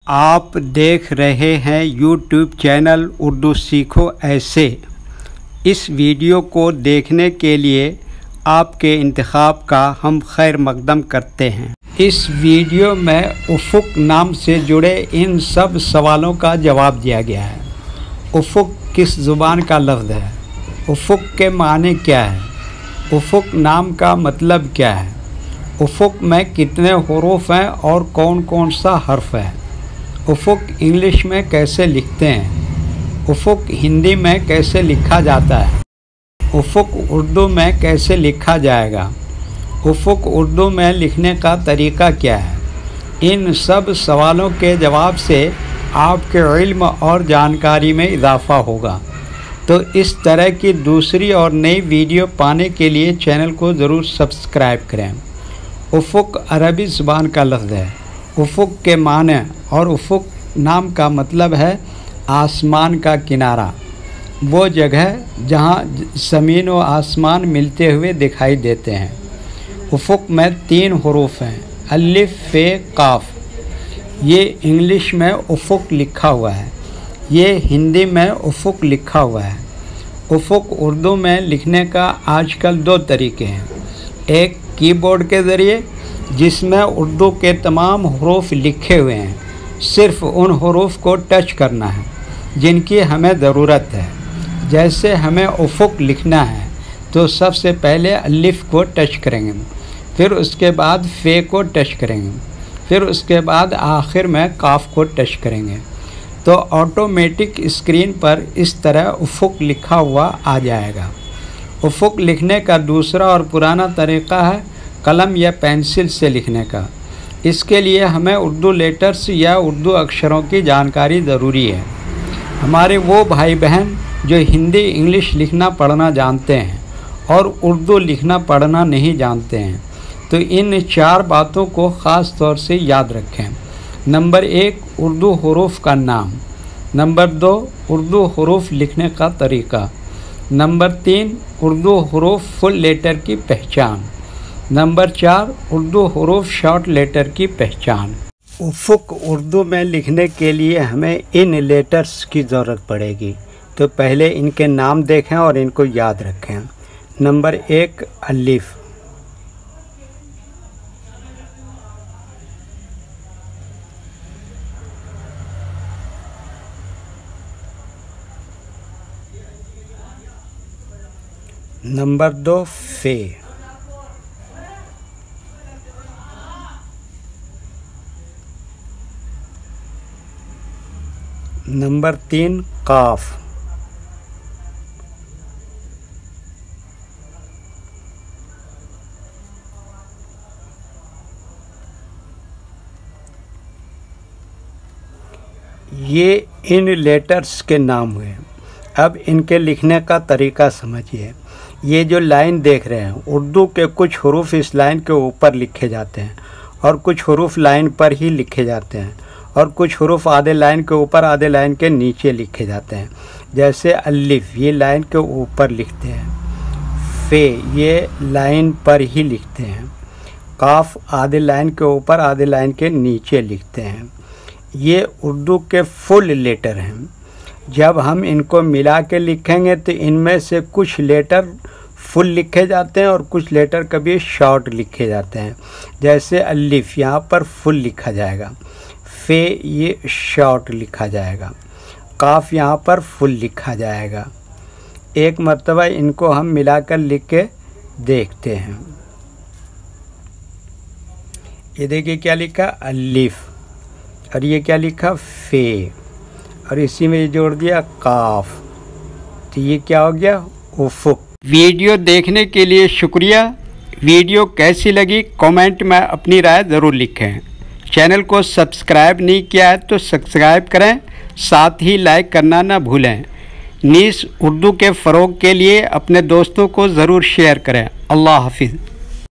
आप देख रहे हैं YouTube चैनल उर्दू सीखो ऐसे। इस वीडियो को देखने के लिए आपके इंतखाब का हम खैर मकदम करते हैं। इस वीडियो में उफ़ुक़ नाम से जुड़े इन सब सवालों का जवाब दिया गया है। उफ़ुक़ किस ज़ुबान का लफ्ज़ है? उफ़ुक़ के माने क्या है? उफ़ुक़ नाम का मतलब क्या है? उफ़ुक़ में कितने हुरूफ़ हैं और कौन कौन सा हर्फ है? उफ़ुक़ इंग्लिश में कैसे लिखते हैं? उफ़ुक़ हिंदी में कैसे लिखा जाता है? उफ़ुक़ उर्दू में कैसे लिखा जाएगा? उफ़ुक़ उर्दू में लिखने का तरीका क्या है? इन सब सवालों के जवाब से आपके इल्म और जानकारी में इजाफ़ा होगा। तो इस तरह की दूसरी और नई वीडियो पाने के लिए चैनल को ज़रूर सब्सक्राइब करें। उफ़ुक़ अरबी ज़ुबान का लफ्ज़ है। उफ़ुक़ के माने और उफ़ुक़ नाम का मतलब है आसमान का किनारा, वो जगह जहाँ ज़मीन व आसमान मिलते हुए दिखाई देते हैं। उफ़ुक़ में 3 हुरूफ़ हैं, अलिफ, फ़े, काफ। ये इंग्लिश में उफ़ुक़ लिखा हुआ है, ये हिंदी में उफ़ुक़ लिखा हुआ है। उफ़ुक़ उर्दू में लिखने का आजकल 2 तरीके हैं। एक कीबोर्ड के ज़रिए, जिसमें उर्दू के तमाम हुरूफ़ लिखे हुए हैं, सिर्फ़ उन हुरूफ़ को टच करना है जिनकी हमें ज़रूरत है। जैसे हमें उफ़ुक़ लिखना है तो सबसे पहले अलिफ को टच करेंगे, फिर उसके बाद फ़े को टच करेंगे, फिर उसके बाद आखिर में काफ को टच करेंगे, तो ऑटोमेटिक स्क्रीन पर इस तरह उफ़ुक़ लिखा हुआ आ जाएगा। उफ़ुक़ लिखने का दूसरा और पुराना तरीक़ा है कलम या पेंसिल से लिखने का। इसके लिए हमें उर्दू लेटर्स या उर्दू अक्षरों की जानकारी ज़रूरी है। हमारे वो भाई बहन जो हिंदी इंग्लिश लिखना पढ़ना जानते हैं और उर्दू लिखना पढ़ना नहीं जानते हैं, तो इन 4 बातों को ख़ास तौर से याद रखें। नंबर 1, उर्दू हुरूफ़ का नाम। नंबर 2, उर्दू हुरूफ़ लिखने का तरीका। नंबर 3, उर्दू हुरूफ़ फुल लेटर की पहचान। नंबर 4, उर्दू हुरूफ़ शॉर्ट लेटर की पहचान। उफ़ुक़ उर्दू में लिखने के लिए हमें इन लेटर्स की ज़रूरत पड़ेगी, तो पहले इनके नाम देखें और इनको याद रखें। नंबर 1, अलिफ। नंबर 2, फ़े। नंबर 3, काफ। ये इन लेटर्स के नाम हुए। अब इनके लिखने का तरीका समझिए। ये जो लाइन देख रहे हैं, उर्दू के कुछ हुरूफ़ इस लाइन के ऊपर लिखे जाते हैं और कुछ हुरूफ़ लाइन पर ही लिखे जाते हैं और कुछ हुरूफ़ आधे लाइन के ऊपर आधे लाइन के नीचे लिखे जाते हैं। जैसे अलिफ, ये लाइन के ऊपर लिखते हैं। फ़े, ये लाइन पर ही लिखते हैं। काफ, आधे लाइन के ऊपर आधे लाइन के नीचे लिखते हैं। ये उर्दू के फुल लेटर हैं। जब हम इनको मिला के लिखेंगे तो इनमें से कुछ लेटर फुल लिखे जाते हैं और कुछ लेटर कभी शॉर्ट लिखे जाते हैं। जैसे अलिफ, यहाँ पर फुल लिखा जाएगा। फ़े, ये शॉर्ट लिखा जाएगा। काफ, यहाँ पर फुल लिखा जाएगा। एक मर्तबा इनको हम मिलाकर लिख के देखते हैं। ये देखिए क्या लिखा, अलिफ, और ये क्या लिखा, फ़े, और इसी में जोड़ दिया काफ, तो ये क्या हो गया, उफ़ुक़। वीडियो देखने के लिए शुक्रिया। वीडियो कैसी लगी कमेंट में अपनी राय ज़रूर लिखें। चैनल को सब्सक्राइब नहीं किया है तो सब्सक्राइब करें, साथ ही लाइक करना ना भूलें। नीस उर्दू के फ़रोग़ के लिए अपने दोस्तों को ज़रूर शेयर करें। अल्लाह हाफ़िज़।